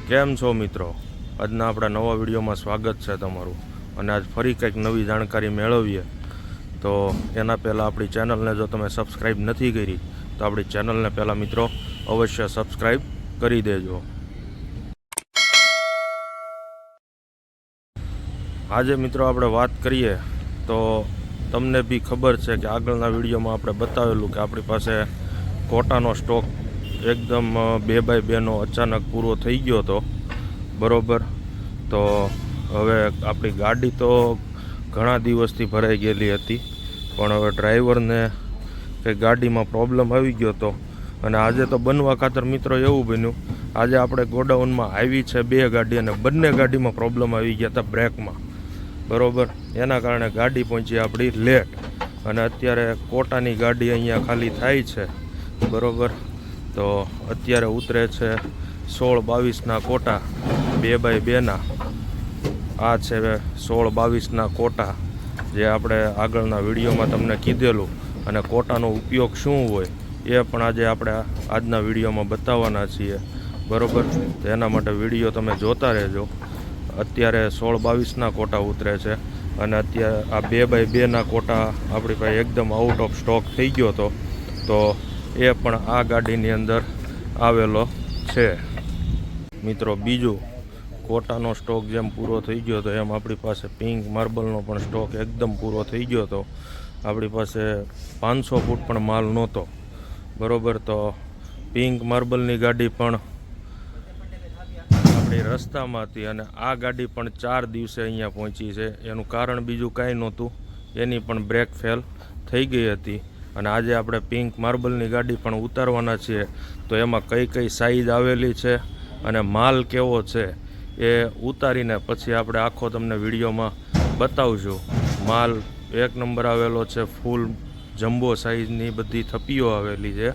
કેમ છો મિત્રો? આજના આપણા નવા વિડીયોમાં સ્વાગત છે તમારું. અને આજ ફરી કંઈક નવી જાણકારી મેળવીએ. તો એના પહેલાં આપણી ચેનલને જો તમે સબસ્ક્રાઈબ નથી કરી તો આપણી ચેનલને પહેલાં મિત્રો અવશ્ય સબસ્ક્રાઈબ કરી દેજો. આજે મિત્રો આપણે વાત કરીએ તો તમને બી ખબર છે કે આગળના વિડીયોમાં આપણે બતાવેલું કે આપણી પાસે કોટાનો સ્ટોક એકદમ 2x2નો અચાનક પૂરો થઈ ગયો હતો, બરાબર. તો હવે આપણી ગાડી તો ઘણા દિવસથી ભરાઈ ગયેલી હતી, પણ હવે ડ્રાઈવરને કંઈ ગાડીમાં પ્રોબ્લેમ આવી ગયો હતો. અને આજે તો બનવા ખાતર મિત્રો એવું બન્યું, આજે આપણે ગોડાઉનમાં આવી છે 2 ગાડી અને બંને ગાડીમાં પ્રોબ્લેમ આવી ગયા હતા બ્રેકમાં, બરાબર. એના કારણે ગાડી પહોંચી આપણી લેટ. અને અત્યારે કોટાની ગાડી અહીંયા ખાલી થાય છે, બરાબર. તો અત્યારે ઉતરે છે 16-22ના કોટા 2x2ના. આ છે 16-22ના કોટા, જે આપણે આગળના વિડીયોમાં તમને કીધેલું. અને કોટાનો ઉપયોગ શું હોય એ પણ આજે આપણે આજના વિડીયોમાં બતાવવાના છીએ, બરાબર. તો એના માટે વિડીયો તમે જોતા રહેજો. અત્યારે 16-22ના કોટા ઉતરે છે અને અત્યારે આ 2x2ના કોટા આપણી પાસે એકદમ આઉટ ઓફ સ્ટોક થઈ ગયો હતો. તો એ પણ આ ગાડીની અંદર આવેલો છે મિત્રો. બીજું, કોટાનો સ્ટોક જેમ પૂરો થઈ ગયો હતો એમ આપણી પાસે પિંક માર્બલનો પણ સ્ટોક એકદમ પૂરો થઈ ગયો હતો. આપણી પાસે 500 ફૂટ પણ માલ નહોતો, બરાબર. તો પિંક માર્બલની ગાડી પણ આપણી રસ્તામાં હતી અને આ ગાડી પણ 4 દિવસે અહીંયા પહોંચી છે. એનું કારણ બીજું કાંઈ નહોતું, એની પણ બ્રેક ફેલ થઈ ગઈ હતી. અને આજે આપણે પિંક માર્બલની ગાડી પણ ઉતારવાના છીએ. તો એમાં કઈ કઈ સાઈઝ આવેલી છે અને માલ કેવો છે એ ઉતારીને પછી આપણે આખો તમને વિડીયોમાં બતાવશું. માલ 1 નંબર આવેલો છે, ફૂલ જમ્બો સાઈઝની બધી થપ્પીઓ આવેલી છે,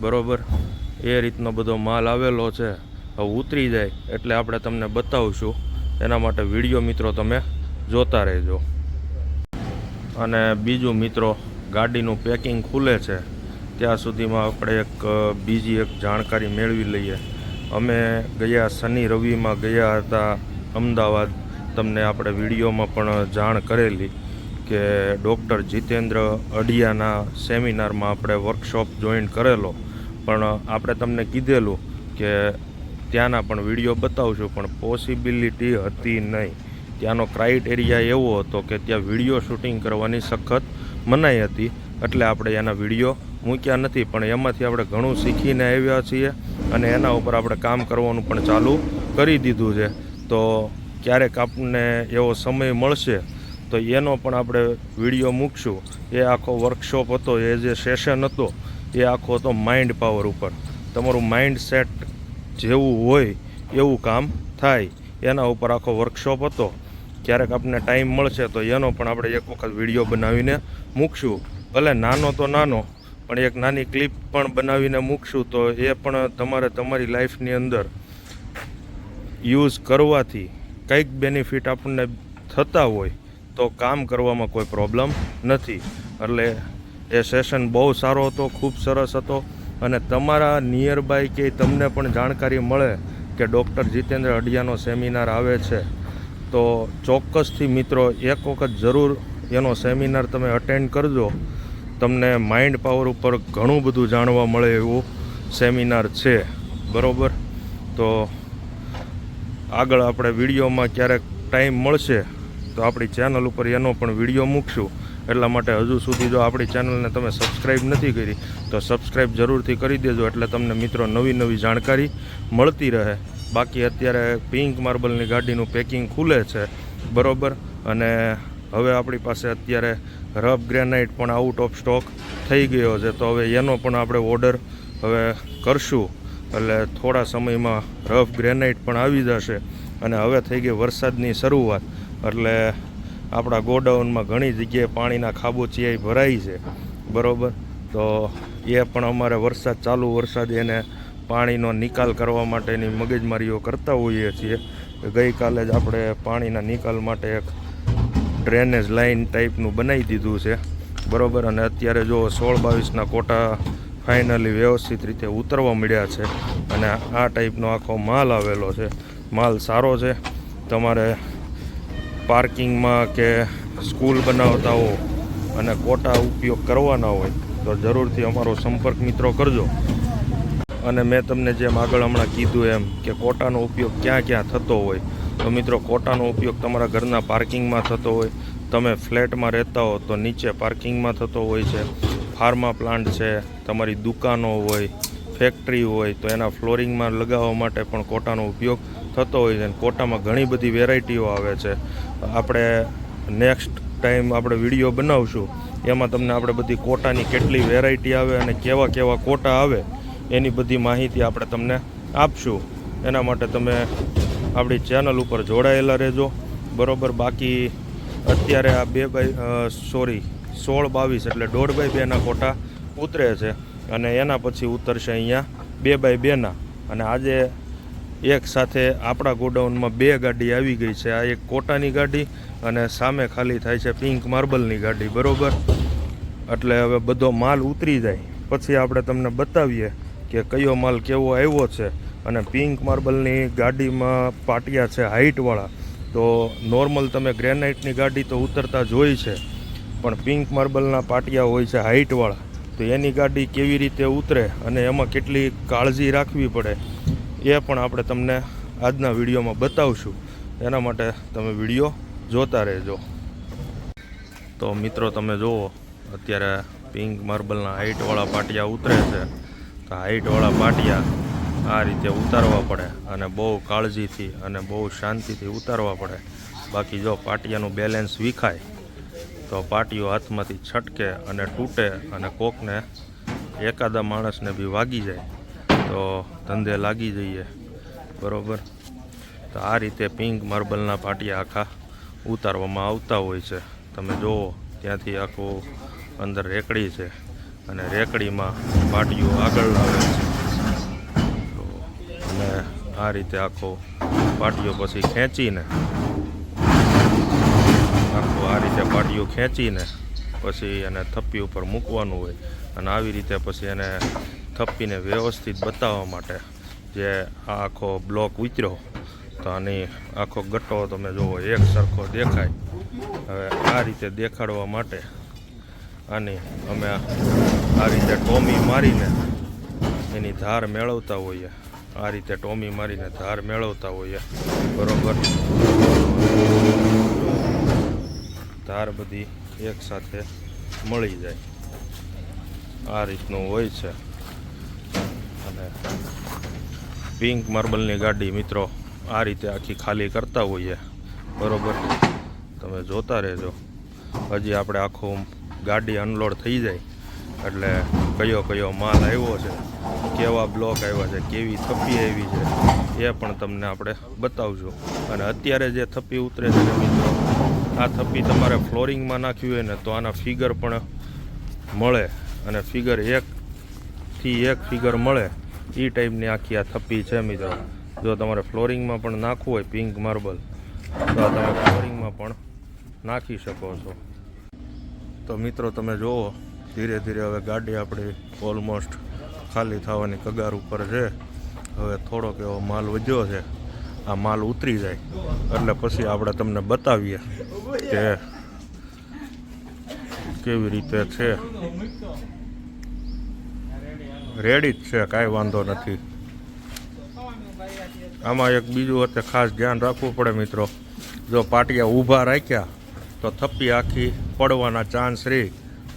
બરાબર. એ રીતનો બધો માલ આવેલો છે. હવે ઉતરી જાય એટલે આપણે તમને બતાવશું. એના માટે વિડીયો મિત્રો તમે જોતા રહેજો. અને બીજું મિત્રો, ગાડીનું પેકિંગ ખુલે છે ત્યાં સુધીમાં આપણે બીજી એક જાણકારી મેળવી લઈએ. અમે ગયા શનિ રવિમાં ગયા હતા અમદાવાદ. તમને આપણે વિડીયોમાં પણ જાણ કરેલી કે ડૉક્ટર જીતેન્દ્ર અઢિયાના સેમિનારમાં આપણે વર્કશોપ જોઈન કરેલો. પણ આપણે તમને કીધેલું કે ત્યાંના પણ વિડીયો બતાવશું, પણ પોસિબિલિટી હતી નહીં. ત્યાંનો ક્રાઇટેરિયા એવો હતો કે ત્યાં વિડીયો શૂટિંગ કરવાની સખત મનાઈ હતી, એટલે આપણે એના વિડીયો મૂક્યા નથી. પણ એમાંથી આપણે ઘણું શીખીને આવ્યા છીએ અને એના ઉપર આપણે કામ કરવાનું પણ ચાલુ કરી દીધું છે. તો ક્યારેક આપણને એવો સમય મળશે તો એનો પણ આપણે વિડીયો મૂકશું. એ આખો વર્કશોપ હતો, એ જે સેશન હતો એ આખો હતો માઇન્ડ પાવર ઉપર. તમારું માઇન્ડ સેટ જેવું હોય એવું કામ થાય, એના ઉપર આખો વર્કશોપ હતો. ક્યારેક આપણને ટાઈમ મળશે તો એનો પણ આપણે એક વખત વિડીયો બનાવીને મૂકશું. ભલે નાનો તો નાનો, પણ એક નાની ક્લિપ પણ બનાવીને મૂકશું. તો એ પણ તમારે તમારી લાઈફની અંદર યુઝ કરવાથી કંઈક બેનિફિટ આપણને થતા હોય તો કામ કરવામાં કોઈ પ્રોબ્લેમ નથી. એટલે એ સેશન બહુ સારો હતો, ખૂબ સરસ હતો. અને તમારા નિયર બાય કે તમને પણ જાણકારી મળે કે ડૉક્ટર જીતેન્દ્ર અઢિયાનો સેમિનાર આવે છે તો ચોક્કસથી મિત્રો એક વખત જરૂર એનો સેમિનાર તમે અટેન્ડ કરજો. તમને માઇન્ડ પાવર ઉપર ઘણું બધું જાણવા મળે એવું સેમિનાર છે, બરાબર. તો આગળ આપણે વિડીયોમાં ક્યારેક ટાઈમ મળશે તો આપણી ચેનલ ઉપર એનો પણ વિડીયો મૂકશું. એટલા માટે હજુ સુધી જો આપણી ચેનલને તમે સબસ્ક્રાઈબ નથી કરી તો સબસ્ક્રાઈબ જરૂરથી કરી દેજો, એટલે તમને મિત્રો નવી નવી જાણકારી મળતી રહે. બાકી અત્યારે પિંક માર્બલની ગાડીનું પેકિંગ ખુલે છે, બરાબર. અને હવે આપણી પાસે અત્યારે રફ ગ્રેનાઇટ પણ આઉટ ઓફ સ્ટોક થઈ ગયો છે. તો હવે એનો પણ આપણે ઓર્ડર હવે કરશું, એટલે થોડા સમયમાં રફ ગ્રેનાઇટ પણ આવી જશે. અને હવે થઈ ગઈ વરસાદની શરૂઆત, એટલે આપણા ગોડાઉનમાં ઘણી જગ્યાએ પાણીના ખાબોચિયા ભરાઈ છે, બરાબર. તો એ પણ અમારે વરસાદ એને પાણીનો નિકાલ કરવા માટેની મગજમારીઓ કરતા હોઈએ છીએ. ગઈકાલે જ આપણે પાણીના નિકાલ માટે એક ડ્રેનેજ લાઇન ટાઈપનું બનાવી દીધું છે, બરાબર. અને અત્યારે જો 16-22ના કોટા ફાઇનલી વ્યવસ્થિત રીતે ઉતરવા મળ્યા છે અને આ ટાઈપનો આખો માલ આવેલો છે. માલ સારો છે. તમારે પાર્કિંગમાં કે સ્કૂલ બનાવતા હો અને કોટા ઉપયોગ કરવાના હોય તો જરૂરથી અમારો સંપર્ક મિત્રો કરજો. અને મેં તમને જેમ આગળ હમણાં કીધું એમ કે કોટાનો ઉપયોગ ક્યાં ક્યાં થતો હોય તો મિત્રો કોટાનો ઉપયોગ તમારા ઘરના પાર્કિંગમાં થતો હોય. તમે ફ્લેટમાં રહેતા હો તો નીચે પાર્કિંગમાં થતો હોય છે. ફાર્મા પ્લાન્ટ છે, તમારી દુકાનો હોય, ફેક્ટરી હોય તો એના ફ્લોરિંગમાં લગાવવા માટે પણ કોટાનો ઉપયોગ થતો હોય છે. કોટામાં ઘણી બધી વેરાયટીઓ આવે છે. આપણે નેક્સ્ટ ટાઈમ આપણે વિડીયો બનાવશું એમાં તમને આપણે બધી કોટાની કેટલી વેરાયટી આવે અને કેવા કેવા કોટા આવે એની બધી માહિતી આપણે તમને આપશું. એના માટે તમે આપણી ચેનલ ઉપર જોડાયેલા રહેજો, બરાબર. બાકી અત્યારે આ 16x22 એટલે 1.5x2ના કોટા ઉતરે છે અને એના પછી ઉતરશે અહીંયા 2x2ના. અને આજે એક સાથે આપણા ગોડાઉનમાં 2 ગાડી આવી ગઈ છે. આ એક કોટાની ગાડી અને સામે ખાલી થાય છે પિંક માર્બલની ગાડી, બરાબર. એટલે હવે બધો માલ ઉતરી જાય પછી આપણે તમને બતાવીએ કે કયો માલ કેવો આવ્યો છે. અને પિંક માર્બલની ગાડીમાં પાટિયા છે હાઇટવાળા. તો નોર્મલ તમે ગ્રેનાઇટની ગાડી તો ઉતરતા જોઈ છે, પણ પિંક માર્બલના પાટિયા હોય છે હાઇટવાળા. તો એની ગાડી કેવી રીતે ઉતરે અને એમાં કેટલી કાળજી રાખવી પડે એ પણ આપણે તમને આજના વિડીયોમાં બતાવશું. એના માટે તમે વિડીયો જોતા રહેજો. તો મિત્રો તમે જુઓ અત્યારે પિંક માર્બલના હાઇટવાળા પાટિયા ઉતરે છે. તો હાઇટવાળા પાટિયા આ રીતે ઉતારવા પડે અને બહુ કાળજીથી અને બહુ શાંતિથી ઉતારવા પડે. બાકી જો પાટિયાનું બેલેન્સ વિખાય તો પાટિયો હાથમાંથી છટકે અને તૂટે અને કોકને એકાદા માણસને બી વાગી જાય તો ધંધે લાગી જઈએ, બરાબર. તો આ રીતે પિંક માર્બલના પાટિયા આખા ઉતારવામાં આવતા હોય છે. તમે જુઓ ત્યાંથી આખું અંદર રેકડી છે અને રેકડીમાં પાટિયું આગળ લાવે છે. અને આ રીતે આખો પાટિયો પછી ખેંચીને પછી એને થપ્પી ઉપર મૂકવાનું હોય. અને આવી રીતે પછી એને થપ્પીને વ્યવસ્થિત બતાવવા માટે જે આ આખો બ્લોક ઉતર્યો તો આની આખો ગટ્ટો તમે જુઓ એક સરખો દેખાય. હવે આ રીતે દેખાડવા માટે આની અમે આ રીતે ટોમી મારીને એની ધાર મેળવતા હોઈએ. આ રીતે ટોમી મારીને ધાર મેળવતા હોઈએ, બરાબર. ધાર બધી એક સાથે મળી જાય આ રીતનું હોય છે. અને પિંક માર્બલની ગાડી મિત્રો આ રીતે આખી ખાલી કરતા હોઈએ, બરાબર. તમે જોતા રહેજો. હજી આપણે આખું ગાડી અનલોડ થઈ જાય એટલે કયો કયો માલ આવ્યો છે, કેવા બ્લોક આવ્યા છે, કેવી થપ્પી આવી છે એ પણ તમને આપણે બતાવશું. અને અત્યારે જે થપ્પી ઉતરે છે ને મિત્રો, આ થપ્પી તમારે ફ્લોરિંગમાં નાખવી હોય ને તો આના ફિગર પણ મળે અને ફિગર 1 થી 1 ફિગર મળે એ ટાઈપની આખી આ થપ્પી છે મિત્રો. જો તમારે ફ્લોરિંગમાં પણ નાખવું હોય પિંક માર્બલ તો તમે ફ્લોરિંગમાં પણ નાખી શકો છો. તો મિત્રો તમે જુઓ ધીરે ધીરે હવે ગાડી આપણી ઓલમોસ્ટ ખાલી થવાની કગાર ઉપર છે. હવે થોડોક એવો માલ વધ્યો છે. આ માલ ઉતરી જાય એટલે પછી આપણે તમને બતાવીએ કે કેવી રીતે છે. રેડી જ છે, કાંઈ વાંધો નથી. આમાં એક બીજું અત્યારે ખાસ ધ્યાન રાખવું પડે મિત્રો, જો પાટિયા ઊભા રાખ્યા તો થપ્પી આખી પડવાના ચાન્સ રહે.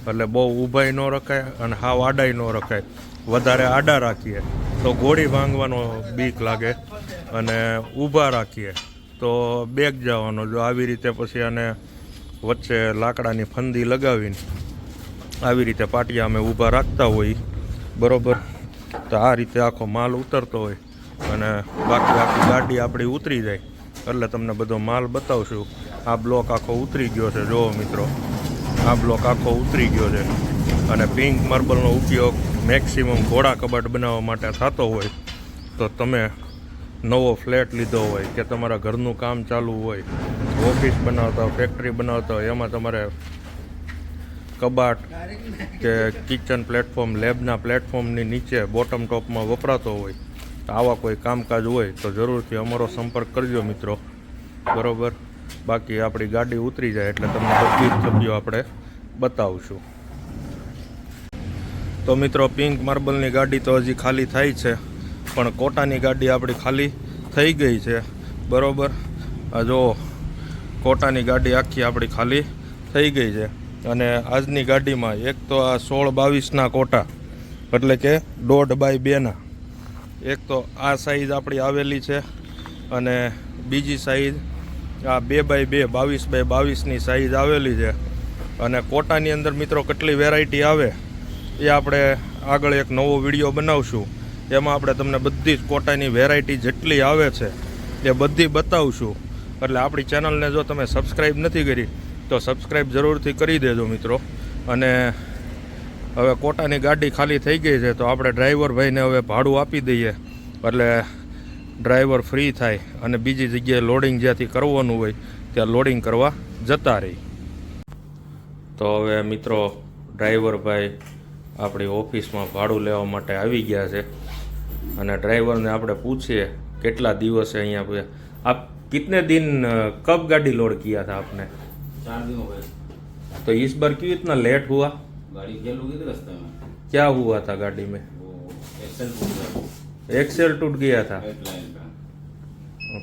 એટલે બહુ ઊભાઈ ન રખાય અને હાવ આડાઈ ન રખાય. વધારે આડા રાખીએ તો ગોળી ભાંગવાનો બીક લાગે અને ઊભા રાખીએ તો બેગ જવાનો. જો આવી રીતે પછી આને વચ્ચે લાકડાની ફંદી લગાવીને આવી રીતે પાટિયા અમે ઊભા રાખતા હોઈએ, બરાબર. તો આ રીતે આખો માલ ઉતરતો હોય અને બાકી આખી ગાડી આપણી ઉતરી જાય એટલે તમને બધો માલ બતાવશું. આ બ્લોક આખો ઉતરી ગયો છે, જુઓ મિત્રો, આ બ્લોક આખો ઉતરી ગયો છે. અને પિંક માર્બલનો ઉપયોગ મેક્સિમમ ઘોડા કબાટ બનાવવા માટે થતો હોય તો તમે નવો ફ્લેટ લીધો હોય કે તમારા ઘરનું કામ ચાલુ હોય, ઓફિસ બનાવતા હોય, ફેક્ટરી બનાવતા હોય, એમાં તમારે કબાટ કે કિચન પ્લેટફોર્મ લેબના પ્લેટફોર્મની નીચે બોટમ ટોપમાં વપરાતો હોય તો આવા કોઈ કામકાજ હોય તો જરૂરથી અમારો સંપર્ક કરજો મિત્રો, બરાબર. બાકી આપણી ગાડી ઉતરી જાય એટલે તમને બધી જ છબીઓ આપણે બતાવશું. તો મિત્રો પિંક માર્બલની ગાડી તો હજી ખાલી થાય છે, પણ કોટાની ગાડી આપણી ખાલી થઈ ગઈ છે, બરાબર. આ જો કોટાની ગાડી આખી આપણી ખાલી થઈ ગઈ છે. અને આજની ગાડીમાં એક તો આ 16-22ના કોટા એટલે કે 1.5x2ના, એક તો આ સાઈઝ આપણી આવેલી છે અને બીજી સાઈઝ આ 2x2 22x22ની સાઈઝ આવેલી છે. અને કોટાની અંદર મિત્રો કેટલી વેરાયટી આવે એ આપણે આગળ એક નવો વિડીયો બનાવશું, એમાં આપણે તમને બધી જ કોટાની વેરાયટી જેટલી આવે છે એ બધી બતાવશું. એટલે આપણી ચેનલને જો તમે સબસ્ક્રાઈબ નથી કરી તો સબસ્ક્રાઈબ જરૂરથી કરી દેજો મિત્રો. અને હવે કોટાની ગાડી ખાલી થઈ ગઈ છે તો આપણે ડ્રાઈવર ભાઈને હવે ભાડું આપી દઈએ એટલે ડ્રાઈવર ફ્રી થાય અને બીજી જગ્યાએ લોડિંગ જ્યાંથી કરવાનું હોય ત્યાં લોડિંગ કરવા જતા રહી. તો હવે મિત્રો ડ્રાઈવર ભાઈ આપણી ઓફિસમાં ભાડું લેવા માટે આવી ગયા છે અને ડ્રાઈવરને આપણે પૂછીએ કેટલા દિવસે અહીંયા આપ कितने दिन कब गाड़ी लोड किया था आपने? 4 दिन हो गए. तो इस बार क्यों इतना लेट हुआ? गाड़ी फेल हो गई थी रास्ते में. क्या हुआ था गाड़ी में? वो एक्सेल टूट गया. एक्सेल टूट गया था. हेडलाइन का.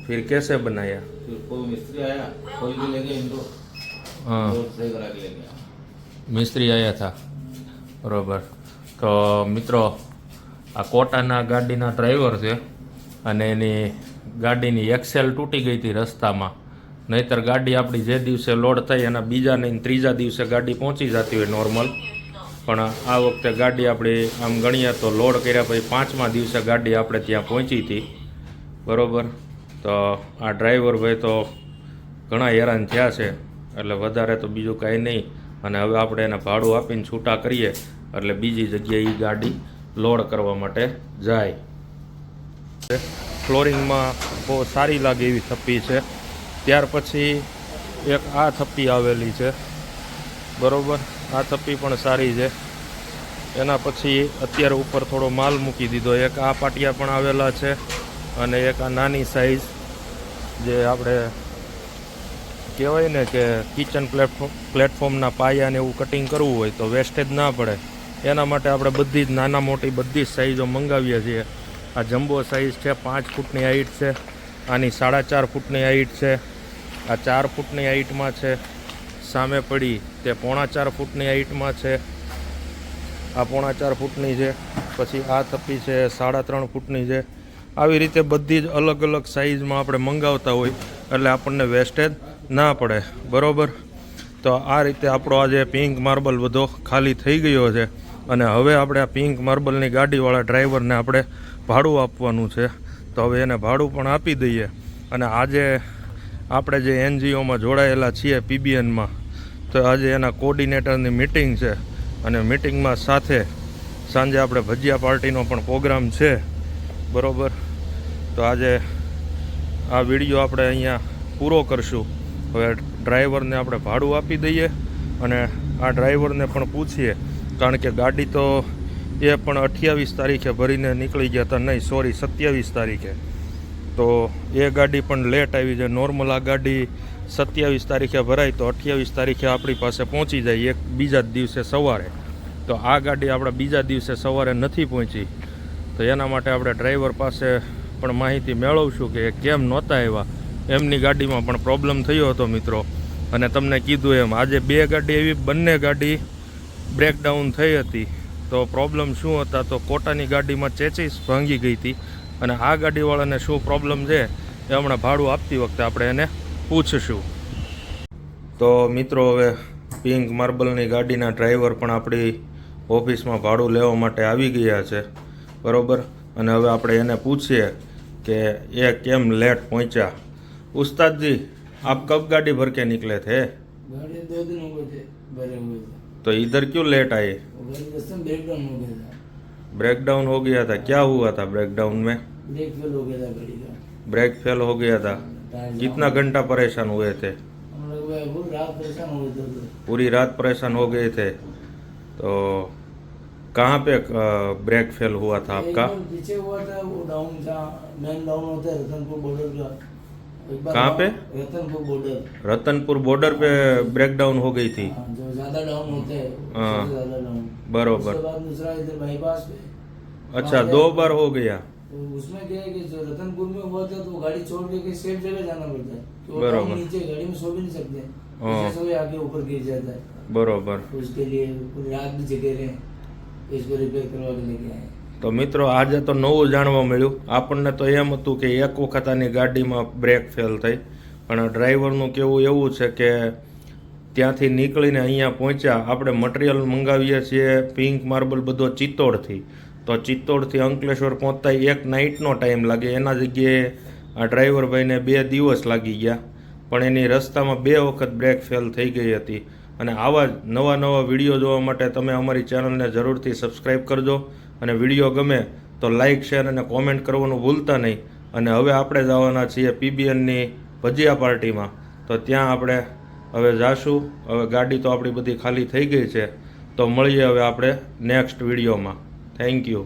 फिर कैसे बनाया? फिर कोई मिस्त्री आया, कोई भी ले गया इनको. हाँ, रोड सही करा के ले गया. मिस्त्री आया था, बरोबर. તો મિત્રો આ કોટાના ગાડીના ડ્રાઈવર છે અને એની ગાડીની એક્સેલ તૂટી ગઈ હતી રસ્તામાં, નહીંતર ગાડી આપણી જે દિવસે લોડ થઈ એના બીજા નહીં ત્રીજા દિવસે ગાડી પહોંચી જતી હોય નોર્મલ. પણ આ વખતે ગાડી આપણી આમ ગણીએ તો લોડ કર્યા પછી 5મા દિવસે ગાડી આપણે ત્યાં પહોંચી હતી, બરાબર. તો આ ડ્રાઈવર ભાઈ તો ઘણા હેરાન થયા છે, એટલે વધારે તો બીજું કાંઈ નહીં. અને હવે આપણે એને ભાડું આપીને છૂટા કરીએ એટલે બીજી જગ્યાએ એ ગાડી લોડ કરવા માટે જાય. ફ્લોરિંગમાં બહુ સારી લાગે એવી થપ્પી છે. ત્યાર પછી એક આ થપ્પી આવેલી છે, બરાબર. આ થપ્પી પણ સારી છે. એના પછી અત્યારે ઉપર થોડો માલ મૂકી દીધો. એક આ પાટિયા પણ આવેલા છે અને એક આ નાની સાઈઝ જે આપણે કહેવાય ને કે કિચન પ્લેટફોર્મના પાયાને એવું કટિંગ કરવું હોય તો વેસ્ટેજ ના પડે એના માટે આપણે બધી જ નાના મોટી બધી જ સાઈઝો મંગાવીએ છીએ. આ જમ્બો સાઈઝ છે, 5 ફૂટની હાઈટ છે. આની 4.5 ફૂટની હાઈટ છે. આ 4 ફૂટની હાઈટમાં છે. સામે પડી તે 4.5 ફૂટની હાઈટમાં છે. આ 4.5 ફૂટની છે. પછી આ થપ્પી છે 3.5 ફૂટની છે. આવી રીતે બધી જ અલગ અલગ સાઈઝમાં આપણે મંગાવતા હોય એટલે આપણને વેસ્ટેજ ના પડે, બરાબર. તો આ રીતે આપણો આજે પિંક માર્બલ બધો ખાલી થઈ ગયો છે અને હવે આપણે આ પિંક માર્બલની ગાડીવાળા ડ્રાઈવરને આપણે ભાડું આપવાનું છે. તો હવે એને ભાડું પણ આપી દઈએ. અને આજે આપણે જે NGOમાં જોડાયેલા છીએ PBNમાં, તો આજે એના કોર્ડિનેટરની મિટિંગ છે અને મિટિંગમાં સાથે સાંજે આપણે ભજીયા પાર્ટીનો પણ પ્રોગ્રામ છે, બરાબર. તો આજે આ વિડીયો આપણે અહીંયા પૂરો કરશું. હવે ડ્રાઈવરને આપણે ભાડું આપી દઈએ અને આ ડ્રાઈવરને પણ પૂછીએ, કારણ કે ગાડી તો એ પણ 28 તારીખે ભરીને નીકળી ગયા હતા, નહીં સોરી 27 તારીખે. તો એ ગાડી પણ લેટ આવી છે. નોર્મલ આ ગાડી 27 તારીખે ભરાય તો 28 તારીખે આપણી પાસે પહોંચી જાય એક બીજા જ દિવસે સવારે. તો આ ગાડી આપણા બીજા દિવસે સવારે નથી પહોંચી, તો એના માટે આપણે ડ્રાઈવર પાસે પણ માહિતી મેળવશું કે કેમ નહોતા આવ્યા. એમની ગાડીમાં પણ પ્રોબ્લેમ થયો હતો મિત્રો. અને તમને કીધું એમ આજે 2 ગાડી એવી, બંને ગાડી બ્રેકડાઉન થઈ હતી. તો પ્રોબ્લેમ શું હતા તો કોટાની ગાડીમાં ચેચીસ ભાંગી ગઈ હતી અને આ ગાડીવાળાને શું પ્રોબ્લેમ છે એ હમણાં ભાડું આપતી વખતે આપણે એને પૂછશું. તો મિત્રો હવે પિંક માર્બલની ગાડીના ડ્રાઈવર પણ આપણી ઓફિસમાં ભાડું લેવા માટે આવી ગયા છે, બરાબર. અને હવે આપણે એને પૂછીએ કે એ કેમ લેટ પહોંચ્યા. उस्ताद जी, आप कब गाड़ी भर के निकले थे? गाड़ी 2 दिन हो गए थे भरे हुए थे. तो इधर क्यों लेट आए? ब्रेकडाउन हो गया था. ब्रेकडाउन हो गया था. क्या हुआ था ब्रेकडाउन में? ब्रेक फेल हो गया था गाड़ी का. ब्रेक फेल हो गया था. कितना घंटा परेशान हुए थे? हम लोग पूरी रात परेशान हुए थे. पूरी रात परेशान हो गए थे. तो कहाँ पे ब्रेक फेल हुआ था आपका? एकदम पीछे हुआ था वो डाउन जहाँ मेन डाउन होता है रतनपुर बॉर्डर का। एक बार कहाँ पे? रतनपुर बॉर्डर। रतनपुर बॉर्डर पे ब्रेक डाउन हो गई थी। हाँ, जो ज्यादा डाउन होते हैं हाँ। सबसे ज्यादा डाउन। बरोबर। उसके बाद दूसरा इधर बाईपास पे। अच्छा, वहाँ 2 पे- बार हो गया। तो उसमें क्या है कि जो रतनपुर में हुआ था तो गाड़ी छोड़ के कहीं सेफ जगह जाना पड़ता है। तो वो बराबर। डाउन नीचे गाड़ी में सो भी नहीं सकते। हाँ। जैसे सोए आके ऊपर गिर जाता है। बरोबर। तो उसके लिए पूरी रात भी जगे रहे, इसको रिपेयर करवा के लेके आए। તો મિત્રો આજે તો નવું જાણવા મળ્યું. આપણને તો એમ હતું કે એક વખત આની ગાડીમાં બ્રેક ફેલ થઈ, પણ આ ડ્રાઈવરનું કહેવું એવું છે કે ત્યાંથી નીકળીને અહીંયા પહોંચ્યા. આપણે મટીરિયલ મંગાવીએ છીએ પિંક માર્બલ બધો ચિત્તોડથી, તો ચિત્તોડથી અંકલેશ્વર પહોંચતા 1 નાઇટનો ટાઈમ લાગે. એના જગ્યાએ આ ડ્રાઈવર ભાઈને 2 દિવસ લાગી ગયા, પણ એની રસ્તામાં 2 વખત બ્રેક ફેલ થઈ ગઈ હતી. અને આવા જ નવા વિડીયો જોવા માટે તમે અમારી ચેનલને જરૂરથી સબસ્ક્રાઈબ કરજો. અને વિડીયો ગમે તો લાઇક, શેર અને કોમેન્ટ કરવાનું ભૂલતા નહીં. અને હવે આપણે જવાના છીએ પીબીએનની ભજીયા પાર્ટીમાં, તો ત્યાં આપણે હવે જાશું. હવે ગાડી તો આપણી બધી ખાલી થઈ ગઈ છે, તો મળીએ હવે આપણે નેક્સ્ટ વિડીયોમાં. Thank you.